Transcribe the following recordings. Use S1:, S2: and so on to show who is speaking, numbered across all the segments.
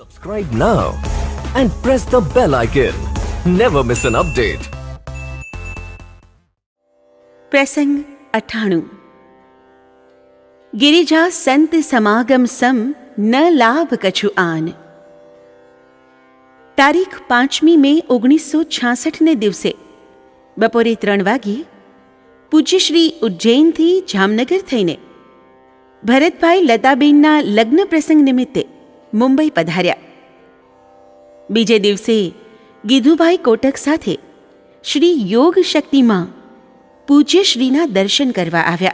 S1: Subscribe now and press the bell icon. Never miss an update.
S2: प्रसंग 98। गिरिजा संत समागम सम न लाभ कछु आन। તારીખ 5મી મે 1966ને દિવસે બપોરે 3 વાગે પૂજ્ય શ્રી ઉજ્જૈનથી જામનગર થઈને ભરતભાઈ લતાબેનના લગ્ન પ્રસંગ નિમિત્તે મુંબઈ પધાર્યા। બીજે દિવસે ગીધુભાઈ કોટક સાથે શ્રી યોગ શક્તિમાં પૂજ્યશ્રીના દર્શન કરવા આવ્યા।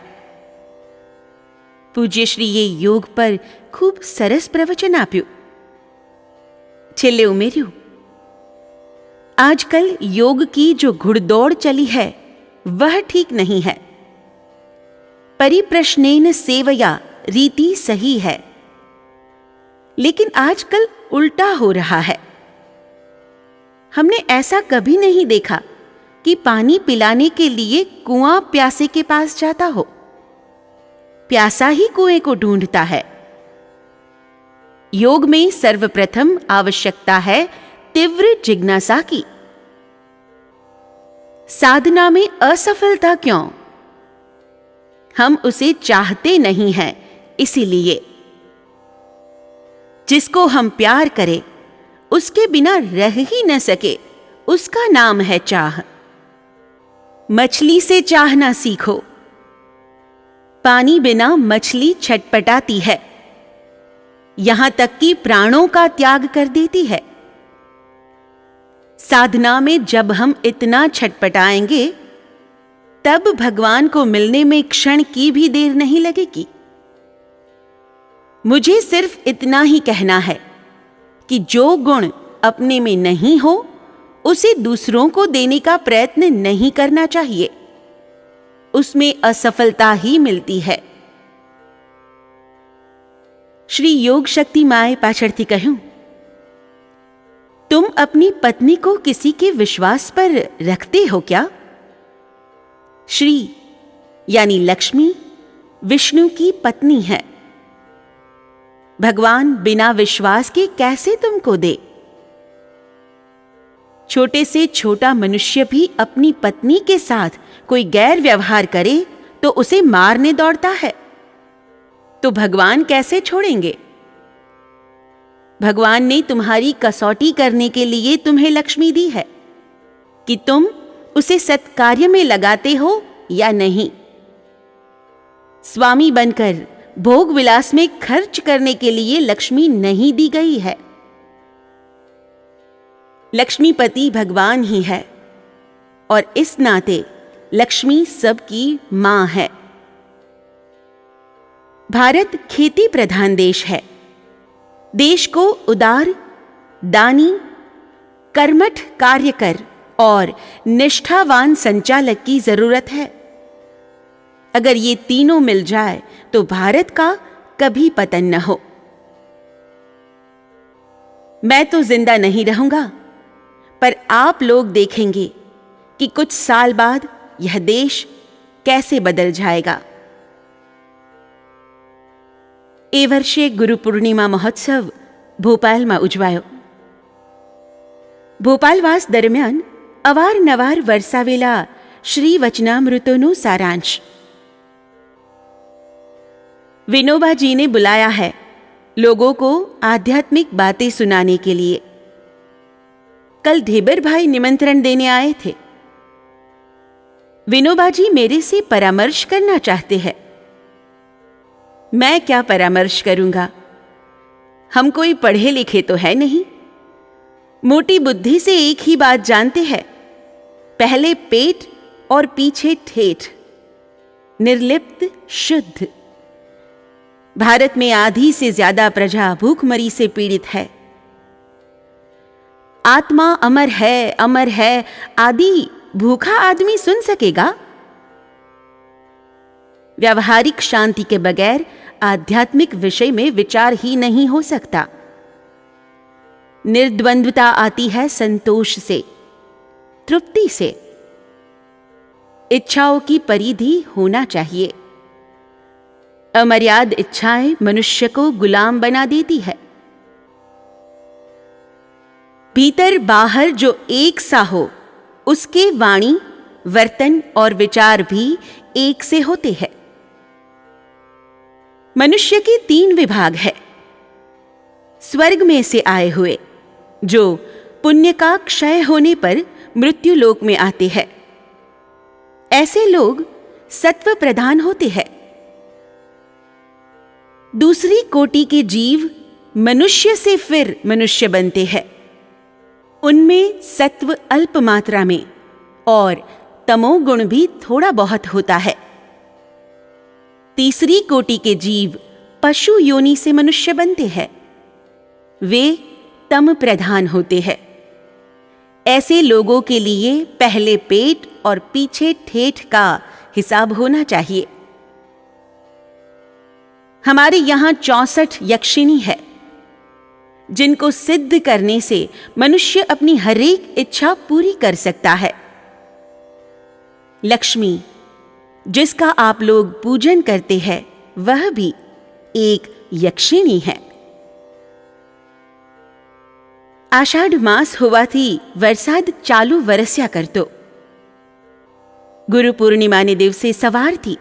S2: પૂજ્યશ્રીએ યોગ પર ખૂબ સરસ પ્રવચન આપ્યું। છેલ્લે ઉમેર્યું, आजकल योग की जो घुड़दौड़ चली है वह ठीक नहीं है। परिप्रश्नेन सेवया रीति सही है, लेकिन आजकल उल्टा हो रहा है। हमने ऐसा कभी नहीं देखा कि पानी पिलाने के लिए कुआं प्यासे के पास जाता हो, प्यासा ही कुएं को ढूंढता है। योग में सर्वप्रथम आवश्यकता है तीव्र जिज्ञासा की। साधना में असफलता क्यों? हम उसे चाहते नहीं हैं, इसीलिए। जिसको हम प्यार करें, उसके बिना रह ही न सके, उसका नाम है चाह। मछली से चाहना सीखो। पानी बिना मछली छटपटाती है, यहां तक कि प्राणों का त्याग कर देती है। साधना में जब हम इतना छटपटाएंगे, तब भगवान को मिलने में क्षण की भी देर नहीं लगेगी। मुझे सिर्फ इतना ही कहना है कि जो गुण अपने में नहीं हो, उसे दूसरों को देने का प्रयत्न नहीं करना चाहिए। उसमें असफलता ही मिलती है। श्री योग शक्ति माए पाछड़थी कहूं, तुम अपनी पत्नी को किसी के विश्वास पर रखते हो क्या? श्री यानी लक्ष्मी विष्णु की पत्नी है। भगवान बिना विश्वास के कैसे तुमको दे? छोटे से छोटा मनुष्य भी अपनी पत्नी के साथ कोई गैर व्यवहार करे तो उसे मारने दौड़ता है, तो भगवान कैसे छोड़ेंगे? भगवान ने तुम्हारी कसौटी करने के लिए तुम्हें लक्ष्मी दी है कि तुम उसे सत्कार्य में लगाते हो या नहीं। स्वामी बनकर भोग विलास में खर्च करने के लिए लक्ष्मी नहीं दी गई है। लक्ष्मीपति भगवान ही है, और इस नाते लक्ष्मी सबकी मां है। भारत खेती प्रधान देश है। देश को उदार, दानी, कर्मठ कार्यकर और निष्ठावान संचालक की जरूरत है। अगर ये तीनों मिल जाए तो भारत का कभी पतन न हो। मैं तो जिंदा नहीं रहूंगा, पर आप लोग देखेंगे कि कुछ साल बाद यह देश कैसे बदल जाएगा। એ વર્ષે ગુરુ પૂર્ણિમા મહોત્સવ ભોપાલમાં ઉજવાયો। ભોપાલવાસ દરમિયાન અવારનવાર વરસાવેલા શ્રી વચનામૃતોનું સારાંશ। विनोबा जी ने बुलाया है लोगों को आध्यात्मिक बातें सुनाने के लिए। कल ढेबर भाई निमंत्रण देने आए थे। विनोबा जी मेरे से परामर्श करना चाहते हैं। मैं क्या परामर्श करूंगा? हम कोई पढ़े लिखे तो है नहीं। मोटी बुद्धि से एक ही बात जानते हैं, पहले पेट और पीछे ठेठ। निर्लिप्त शुद्ध। भारत में आधी से ज्यादा प्रजा भूखमरी से पीड़ित है। आत्मा अमर है आदि भूखा आदमी सुन सकेगा? व्यावहारिक शांति के बगैर आध्यात्मिक विषय में विचार ही नहीं हो सकता। निर्द्वंद्वता आती है संतोष से, तृप्ति से। इच्छाओं की परिधि होना चाहिए। अमर्याद इच्छाएं मनुष्य को गुलाम बना देती है। भीतर बाहर जो एक सा हो, उसके वाणी, वर्तन और विचार भी एक से होते हैं। मनुष्य के 3 विभाग है। स्वर्ग में से आए हुए, जो पुण्य का क्षय होने पर मृत्यु लोक में आते हैं। ऐसे लोग सत्व प्रधान होते हैं। दूसरी कोटि के जीव मनुष्य से फिर मनुष्य बनते हैं। उनमें सत्व अल्प मात्रा में और तमोगुण भी थोड़ा बहुत होता है। तीसरी कोटि के जीव पशु योनि से मनुष्य बनते हैं। वे तम प्रधान होते हैं। ऐसे लोगों के लिए पहले पेट और पीछे ठेठ का हिसाब होना चाहिए। हमारे यहां 64 यक्षिणी है, जिनको सिद्ध करने से मनुष्य अपनी हरेक इच्छा पूरी कर सकता है। लक्ष्मी, जिसका आप लोग पूजन करते हैं, वह भी एक यक्षिणी है। आषाढ़ मास होवाથી વરસાદ ચાલુ વરસ્યા કરતો। ગુરુ પૂર્ણિમાને દિવસે સવારથી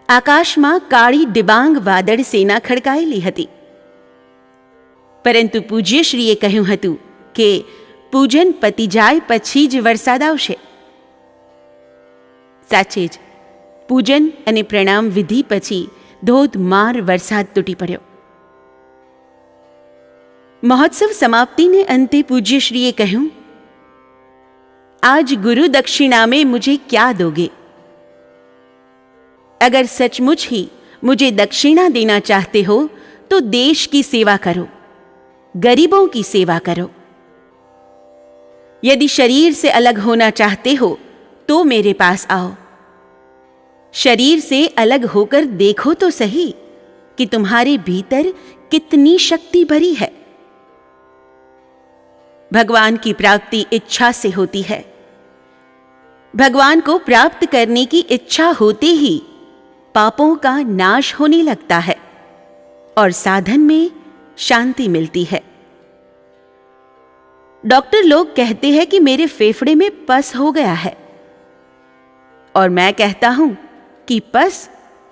S2: આકાશમાં કાળી ડિબાંગ વાદળ સેના ખડકાયેલી હતી, પરંતુ પૂજ્યશ્રીએ કહ્યું હતું કે પૂજન પતી જાય પછી જ વરસાદ આવશે। સાચે જ પૂજન અને પ્રણામ વિધિ પછી ધોધમાર વરસાદ તૂટી પડ્યો। महोत्सव समाप्ति ने अंते पूज्यश्रीए कहूं, आज गुरु दक्षिणा में मुझे क्या दोगे? अगर सचमुच ही मुझे दक्षिणा देना चाहते हो तो देश की सेवा करो, गरीबों की सेवा करो। यदि शरीर से अलग होना चाहते हो तो मेरे पास आओ। शरीर से अलग होकर देखो तो सही कि तुम्हारे भीतर कितनी शक्ति भरी है। भगवान की प्राप्ति इच्छा से होती है। भगवान को प्राप्त करने की इच्छा होते ही पापों का नाश होने लगता है और साधन में शांति मिलती है। डॉक्टर लोग कहते हैं कि मेरे फेफड़े में पस हो गया है, और मैं कहता हूं कि पस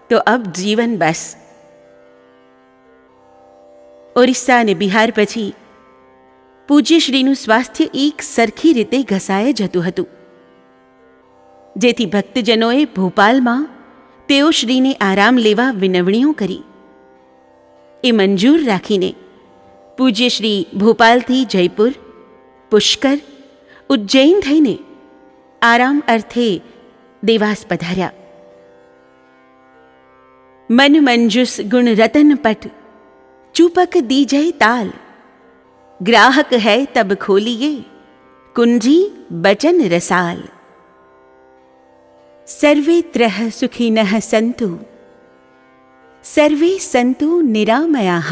S2: तो अब जीवन बस। ओडिशा અને બિહાર પછી પૂજ્યશ્રીનું સ્વાસ્થ્ય એક સરખી રીતે ઘસાઈ જતું હતું, જેથી ભક્તજનોએ ભોપાલમાં તેઓ શ્રીને આરામ લેવા વિનવણીઓ કરી। એ મંજૂર રાખીને પૂજ્યશ્રી ભોપાલથી જયપુર, પુષ્કર, ઉજ્જૈન થઈને આરામ અર્થે દેવાસ પધાર્યા। मन मंजुस गुण रतन पट, चूपक दीजय ताल। ग्राहक है तब खोलिए, कुंजी बचन रसाल। सर्वे त्रह सुखिनः सन्तु, सर्वे सन्तु निरामयाः।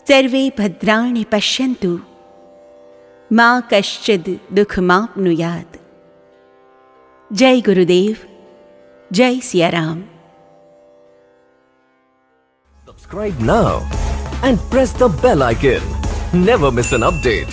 S2: सर्वे भद्राणि पश्यन्तु, मा कश्चिद् दुःखमाप्नुयात्। जय गुरुदेव, जय Siya Ram.
S1: Subscribe now and press the bell icon. Never miss an update.